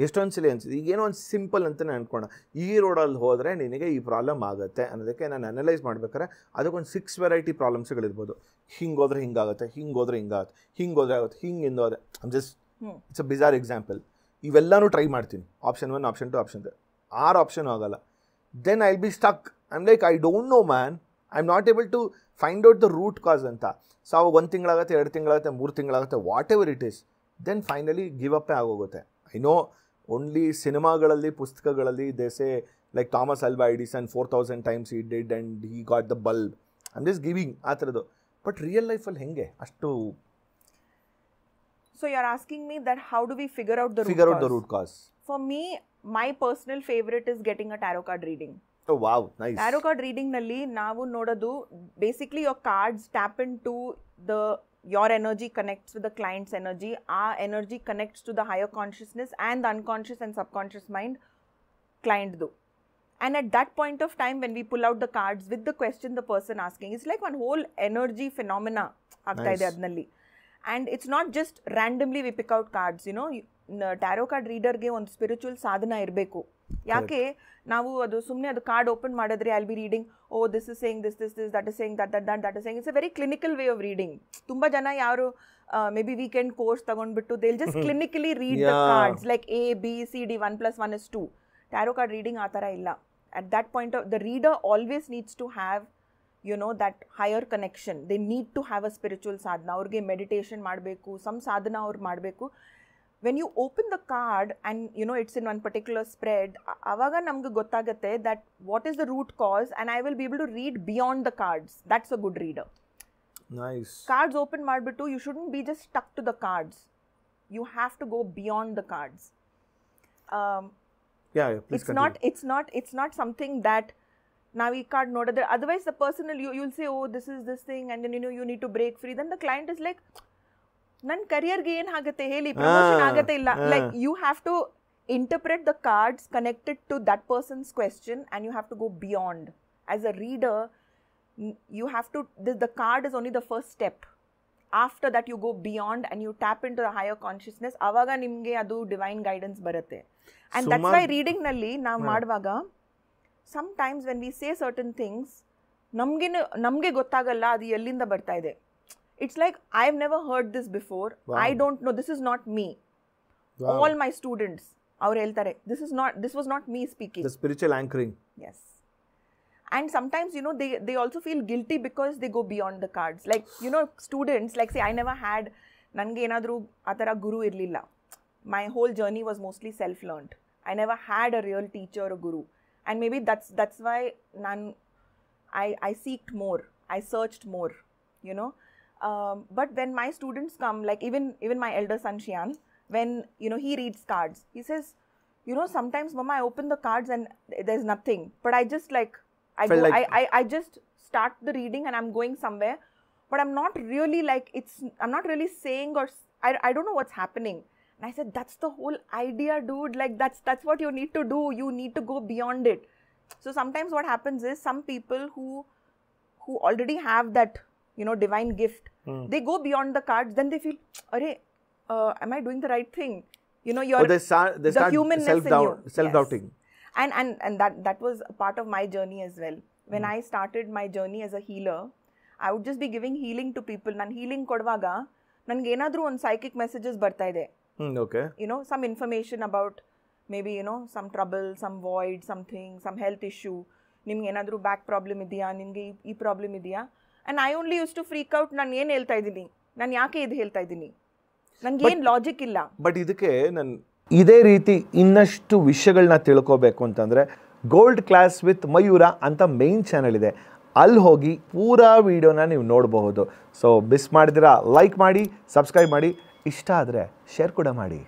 ಎಷ್ಟೊಂದು ಸಲ ಅನ್ಸಿದೆ ಈಗೇನೋ ಒಂದು ಸಿಂಪಲ್ ಅಂತಲೇ ಅಂದ್ಕೊಂಡ ಈ ರೋಡಲ್ಲಿ ಹೋದರೆ ನಿನಗೆ ಈ ಪ್ರಾಬ್ಲಮ್ ಆಗುತ್ತೆ ಅನ್ನೋದಕ್ಕೆ ನಾನು ಅನಲೈಸ್ ಮಾಡ್ಬೇಕಾದ್ರೆ ಅದಕ್ಕೊಂದು 6 ವೆರೈಟಿ ಪ್ರಾಬ್ಲಮ್ಸ್ಗಳಿರ್ಬೋದು. ಹಿಂಗೆ ಹೋದ್ರೆ ಹಿಂಗಾಗುತ್ತೆ, ಹಿಂಗೆ ಹೋದ್ರೆ ಹಿಂಗಾಗುತ್ತೆ, ಹಿಂಗೆ ಹೋದ್ರೆ ಆಗುತ್ತೆ, ಹಿಂಗೆ ಹೋದ್ರೆ just it's a bizarre example. ಇವೆಲ್ಲನೂ ಟ್ರೈ ಮಾಡ್ತೀನಿ, ಆಪ್ಷನ್ 1, ಆಪ್ಷನ್ 2, ಆಪ್ಷನ್ 3, 6 ಆಪ್ಷನ್ ಆಗಲ್ಲ. Then I will be stuck. I am like I don't know man, I am not able to find out the root cause ಅಂತ. So ಅವಾಗ 1 ತಿಂಗಳಾಗುತ್ತೆ, 2 ತಿಂಗಳಾಗುತ್ತೆ, 3 ತಿಂಗಳಾಗುತ್ತೆ, whatever it is. Then finally give ಅಪ್ಪೇ ಆಗೋಗುತ್ತೆ. I know only ಸಿನಿಮಾಗಳಲ್ಲಿ, ಪುಸ್ತಕಗಳಲ್ಲಿ they say like Thomas ಅಲ್ವಾ Edison 4000 times he did and he got the bulb. I'm just giving ಆ ಥರದ್ದು. ಬಟ್ ರಿಯಲ್ ಲೈಫಲ್ಲಿ ಹೆಂಗೆ ಅಷ್ಟು? So you're asking me that how do we figure out the root cause? For me, my personal favorite is getting a tarot card reading. Oh wow, nice. Tarot card reading nalli ನಾವು ನೋಡೋದು basically your cards tap into your energy connects with the client's energy. Our energy connects to the higher consciousness and the unconscious and subconscious mind client do. And at that point of time when we pull out the cards with the question the person asking, it's like one whole energy phenomena ಆಗ್ತಾ ಇದೆ ಅದರಲ್ಲಿ. And it's not just randomly we pick out cards, you know. Tarot card reader ಗೆ ಒಂದು spiritual ಸಾಧನ ಇರಬೇಕು. ಯಾಕೆ ನಾವು ಅದು ಸುಮ್ಮನೆ ಅದು ಕಾರ್ಡ್ ಓಪನ್ ಮಾಡಿದ್ರೆ I will be reading, oh this is saying this, that is saying that is saying. It's a very clinical way of reading. ತುಂಬ ಜನ ಯಾರು ಮೇ ಬಿ ವೀಕೆಂಡ್ ಕೋರ್ಸ್ ತಗೊಂಡ್ಬಿಟ್ಟು they will just clinically read the cards like A B C D 1 + 1 = 2. Tarot card reading ಆ ಥರ ಇಲ್ಲ. At that point of the reader always needs to have, you know, that higher connection. They need to have a spiritual sadhana. Aurge meditation ಮಾಡಬೇಕು, some sadhana ಅವ್ರು ಮಾಡಬೇಕು. When you open the card and you know it's in one particular spread, avaga namge gottagutte that what is the root cause, and I will be able to read beyond the cards. That's a good reader. Nice. Cards open madbitu, you shouldn't be just stuck to the cards. You have to go beyond the cards. Yeah, please continue. It's not something that now we card nodadre, otherwise the person you'll say, oh this is this thing, and then you know you need to break free. Then the client is like, ನನ್ನ ಕರಿಯರ್ಗೆ ಏನು ಆಗುತ್ತೆ ಹೇಳಿ, promotion ಆಗತ್ತೆ ಇಲ್ಲ. Like you have to interpret the cards connected to that person's question and you have to go beyond. As a reader you have to, the card is only the first step. After that you go beyond and you tap in to the higher consciousness. ಆವಾಗ ನಿಮಗೆ ಅದು divine guidance ಬರುತ್ತೆ. And that's why ರೀಡಿಂಗ್ನಲ್ಲಿ ನಾವು ಮಾಡುವಾಗ sometimes when we say certain things ನಮಗೆ ಗೊತ್ತಾಗಲ್ಲ ಅದು ಎಲ್ಲಿಂದ ಬರ್ತಾ ಇದೆ. It's like, I've never heard this before. Wow. I don't know. This is not me. Wow. All my students, avaru heltare, this was not me speaking. The spiritual anchoring. Yes. And sometimes, you know, they also feel guilty because they go beyond the cards. Like, you know, students, like say, I never had, nange enadru atara guru irlilla. My whole journey was mostly self-learned. I never had a real teacher or guru. And maybe that's why I seeked more. I searched more, you know. But when my students come, like even my elder son Shian, when you know he reads cards, he says, you know, sometimes mama I open the cards and there's nothing, but I just like I just start the reading and I'm going somewhere, but I'm not really like I'm not really saying, or I don't know what's happening. And I said, that's the whole idea, dude. Like that's what you need to do. You need to go beyond it. So sometimes what happens is some people who already have that, you know, divine gift, they go beyond the cards, then they feel, am I doing the right thing? You know, they start the humanness in you. Self-doubting. Yes. And that was a part of my journey as well. When I started my journey as a healer, I would just be giving healing to people. Nan healing kodvaga nange enadru on psychic messages barta ide. Okay. You know, some information about maybe, you know, some trouble, some void, something, some health issue. Nimge enadru back problem idiya, nimge ee problem idiya. And I only used to freak out, ನಾನು ಏನು ಹೇಳ್ತಾ ಇದ್ದೀನಿ, ನಾನು ಯಾಕೆ ಇದು ಹೇಳ್ತಾ ಇದ್ದೀನಿ, ನನಗೆ ಏನು ಲಾಜಿಕ್ ಇಲ್ಲ. ಬಟ್ ಇದಕ್ಕೆ ನಾನು ಇದೇ ರೀತಿ ಇನ್ನಷ್ಟು ವಿಷಯಗಳನ್ನ ತಿಳ್ಕೋಬೇಕು ಅಂತಂದರೆ ಗೋಲ್ಡ್ ಕ್ಲಾಸ್ ವಿತ್ ಮಯೂರ ಅಂತ ಮೇನ್ ಚಾನಲ್ ಇದೆ, ಅಲ್ಲಿ ಹೋಗಿ ಪೂರಾ ವಿಡಿಯೋನ ನೀವು ನೋಡಬಹುದು. ಸೊ ಮಿಸ್ ಮಾಡಿದಿರಾ ಲೈಕ್ ಮಾಡಿ, ಸಬ್ಸ್ಕ್ರೈಬ್ ಮಾಡಿ, ಇಷ್ಟ ಆದರೆ ಶೇರ್ ಕೂಡ ಮಾಡಿ.